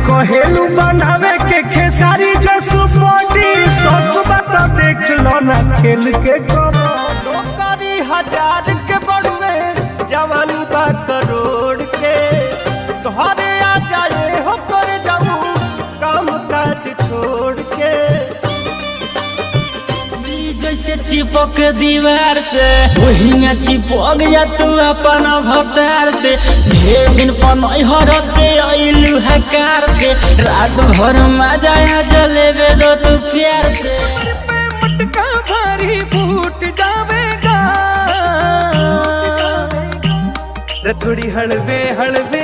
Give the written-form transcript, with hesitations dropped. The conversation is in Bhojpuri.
कहेलू बनावे के खेसारी जो सुपोटी सब बात देख लो ना खेल के नौकरी 1000 के बढ़वे जवानी बा करोड़ के तोहरे आ जाए हो कर जाऊं काम काज छोड़ के जैसे चिपक दीवार से वही में चिपक जा तू अपन भतार से ढेर दिन पनहर से अइलू हकार से रात भर मजा आ जलेबे दो तू प्यार से मटका भारी फूट जावेगा रे थोड़ी हलवे हलवे